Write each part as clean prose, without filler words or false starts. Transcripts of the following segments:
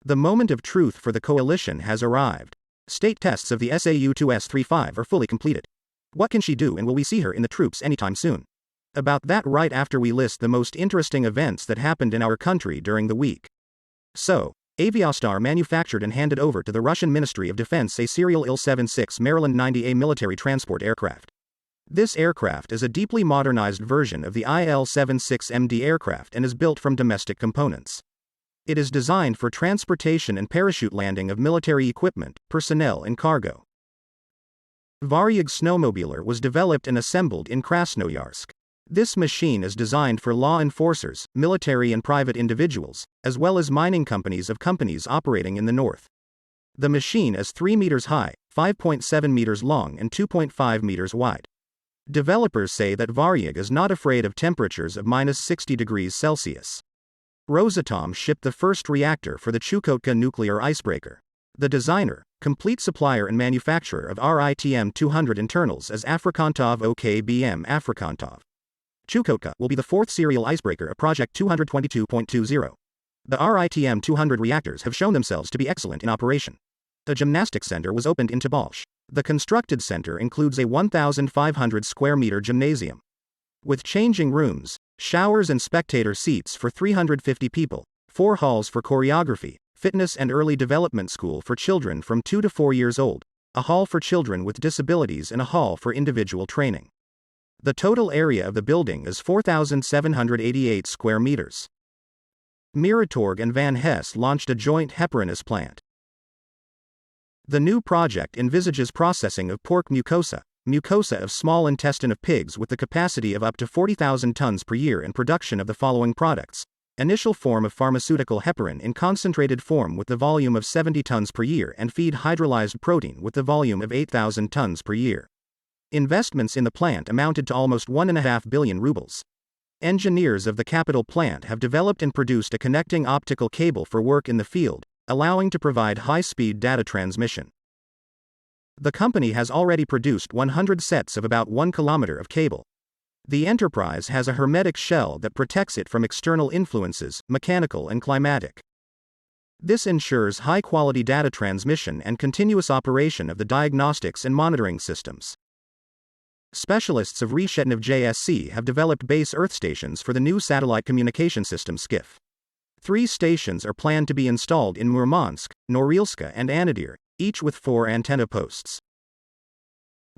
The moment of truth for the coalition has arrived. State tests of the SAU-2S-35 are fully completed. What can she do, and will we see her in the troops anytime soon? About that right after we list the most interesting events that happened in our country during the week. So, Aviastar manufactured and handed over to the Russian Ministry of Defense a serial Il-76 Maryland 90A military transport aircraft. This aircraft is a deeply modernized version of the IL-76MD aircraft and is built from domestic components. It is designed for transportation and parachute landing of military equipment, personnel and cargo. Varyag snowmobiler was developed and assembled in Krasnoyarsk. This machine is designed for law enforcers, military and private individuals, as well as mining companies of companies operating in the north. The machine is 3 meters high, 5.7 meters long and 2.5 meters wide. Developers say that Varyag is not afraid of temperatures of -60 degrees Celsius. Rosatom shipped the first reactor for the Chukotka nuclear icebreaker. The designer, complete supplier and manufacturer of RITM-200 internals is Afrikantov OKBM Afrikantov. Chukotka will be the fourth serial icebreaker of Project 222.20. The RITM-200 reactors have shown themselves to be excellent in operation. A gymnastics center was opened in Tobolsk. The constructed center includes a 1,500 square meter gymnasium with changing rooms, showers and spectator seats for 350 people, 4 halls for choreography, fitness and early development school for children from 2 to 4 years old, a hall for children with disabilities and a hall for individual training. The total area of the building is 4,788 square meters. Miratorg and Van Hess launched a joint heparinase plant. The new project envisages processing of pork mucosa of small intestine of pigs with the capacity of up to 40,000 tons per year and production of the following products. Initial form of pharmaceutical heparin in concentrated form with the volume of 70 tons per year and feed hydrolyzed protein with the volume of 8,000 tons per year. Investments in the plant amounted to almost 1.5 billion rubles. Engineers of the capital plant have developed and produced a connecting optical cable for work in the field, allowing to provide high-speed data transmission. The company has already produced 100 sets of about 1 kilometer of cable. The enterprise has a hermetic shell that protects it from external influences, mechanical and climatic. This ensures high-quality data transmission and continuous operation of the diagnostics and monitoring systems. Specialists of Reshetnev JSC have developed base Earth stations for the new satellite communication system SCIF. 3 stations are planned to be installed in Murmansk, Norilsk and Anadyr, each with 4 antenna posts.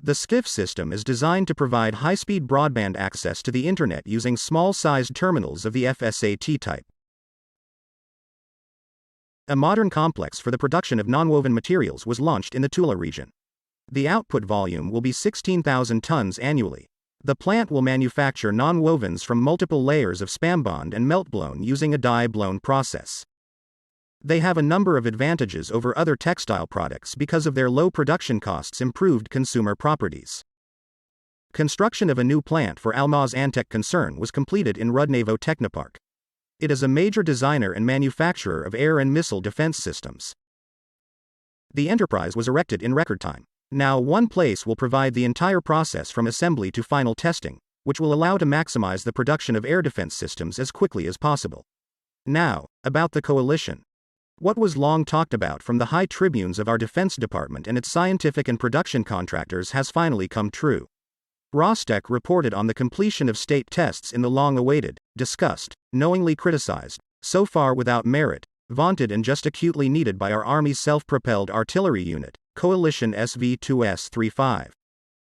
The SCIF system is designed to provide high-speed broadband access to the internet using small-sized terminals of the FSAT type. A modern complex for the production of nonwoven materials was launched in the Tula region. The output volume will be 16,000 tons annually. The plant will manufacture nonwovens from multiple layers of spambond and meltblown using a die-blown process. They have a number of advantages over other textile products because of their low production costs, improved consumer properties. Construction of a new plant for Almaz Antech concern was completed in Rudnevo Technopark. It is a major designer and manufacturer of air and missile defense systems. The enterprise was erected in record time. Now one place will provide the entire process from assembly to final testing, which will allow to maximize the production of air defense systems as quickly as possible. Now, about the coalition. What was long talked about from the high tribunes of our Defense Department and its scientific and production contractors has finally come true. Rostec reported on the completion of state tests in the long-awaited, discussed, knowingly criticized, so far without merit, vaunted and just acutely needed by our Army's self-propelled artillery unit, Coalition SV-2S-35.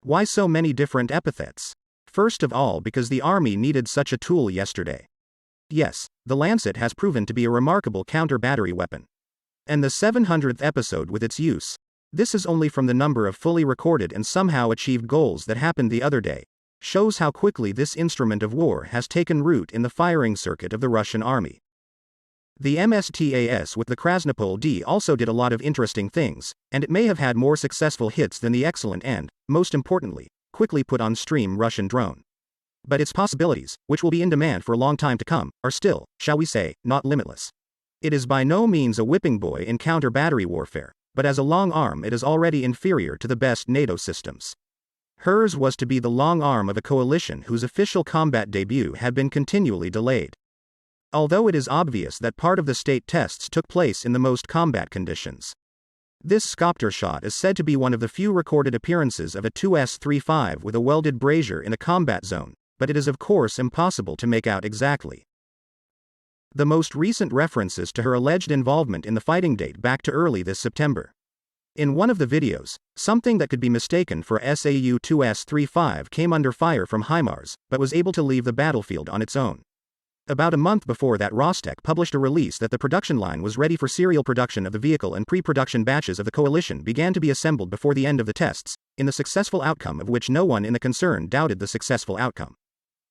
Why so many different epithets? First of all, because the Army needed such a tool yesterday. Yes, the Lancet has proven to be a remarkable counter-battery weapon. And the 700th episode with its use. This is only from the number of fully recorded and somehow achieved goals that happened the other day, shows how quickly this instrument of war has taken root in the firing circuit of the Russian Army. The MSTAS with the Krasnopol D also did a lot of interesting things, and it may have had more successful hits than the excellent and, most importantly, quickly put on stream Russian drone. But its possibilities, which will be in demand for a long time to come, are still, shall we say, not limitless. It is by no means a whipping boy in counter-battery warfare, but as a long arm it is already inferior to the best NATO systems. Hers was to be the long arm of a coalition whose official combat debut had been continually delayed. although it is obvious that part of the state tests took place in the most combat conditions. This Scopter shot is said to be one of the few recorded appearances of a 2S-35 with a welded brazier in a combat zone, but it is of course impossible to make out exactly. The most recent references to her alleged involvement in the fighting date back to early this September. In one of the videos, something that could be mistaken for SAU 2S-35 came under fire from HIMARS, but was able to leave the battlefield on its own. About a month before that, Rostec published a release that the production line was ready for serial production of the vehicle and pre-production batches of the coalition began to be assembled before the end of the tests, in the successful outcome of which no one in the concern doubted the successful outcome.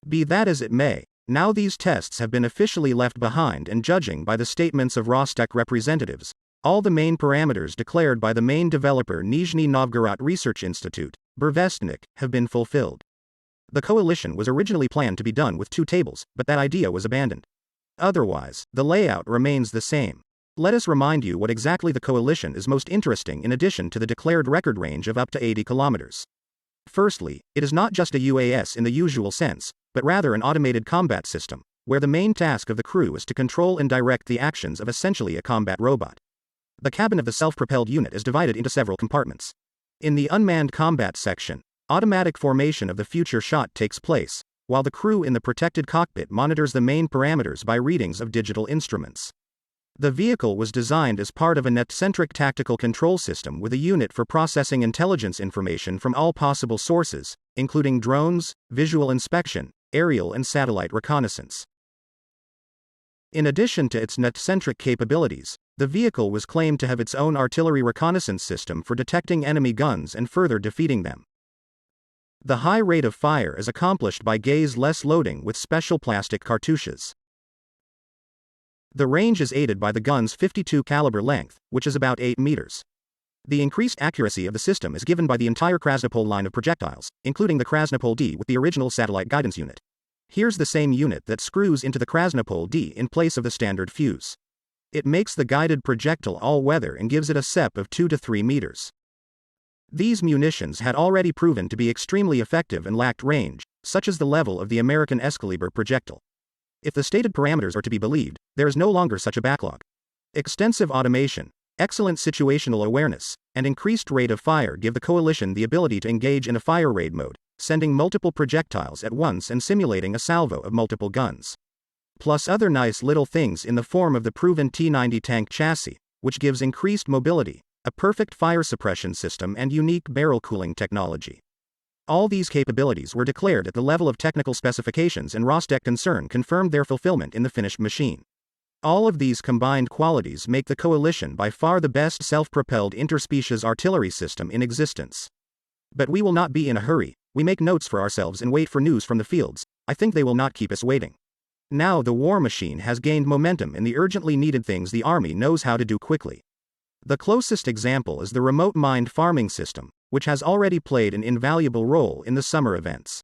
Be that as it may, now these tests have been officially left behind, and judging by the statements of Rostec representatives, all the main parameters declared by the main developer Nizhny Novgorod Research Institute, Burevestnik, have been fulfilled. The coalition was originally planned to be done with 2 tables, but that idea was abandoned. Otherwise, the layout remains the same. Let us remind you what exactly the coalition is most interesting in addition to the declared record range of up to 80 kilometers. Firstly, it is not just a UAS in the usual sense, but rather an automated combat system, where the main task of the crew is to control and direct the actions of essentially a combat robot. The cabin of the self-propelled unit is divided into several compartments. In the unmanned combat section, automatic formation of the future shot takes place, while the crew in the protected cockpit monitors the main parameters by readings of digital instruments. The vehicle was designed as part of a net-centric tactical control system with a unit for processing intelligence information from all possible sources, including drones, visual inspection, aerial and satellite reconnaissance. In addition to its net-centric capabilities, the vehicle was claimed to have its own artillery reconnaissance system for detecting enemy guns and further defeating them. The high rate of fire is accomplished by gaze-less loading with special plastic cartouches. The range is aided by the gun's 52 caliber length, which is about 8 meters. The increased accuracy of the system is given by the entire Krasnopol line of projectiles, including the Krasnopol D with the original satellite guidance unit. Here's the same unit that screws into the Krasnopol D in place of the standard fuse. It makes the guided projectile all-weather and gives it a SEP of 2 to 3 meters. These munitions had already proven to be extremely effective and lacked range, such as the level of the American Excalibur projectile. If the stated parameters are to be believed, there is no longer such a backlog. Extensive automation, excellent situational awareness, and increased rate of fire give the coalition the ability to engage in a fire raid mode, sending multiple projectiles at once and simulating a salvo of multiple guns. Plus other nice little things in the form of the proven T-90 tank chassis, which gives increased mobility, a perfect fire suppression system and unique barrel cooling technology. All these capabilities were declared at the level of technical specifications, and Rostec concern confirmed their fulfillment in the finished machine. All of these combined qualities make the coalition by far the best self-propelled interspecies artillery system in existence. But we will not be in a hurry. We make notes for ourselves and wait for news from the fields. I think they will not keep us waiting. Now the war machine has gained momentum in the urgently needed things the army knows how to do quickly. The closest example is the remote mined farming system, which has already played an invaluable role in the summer events.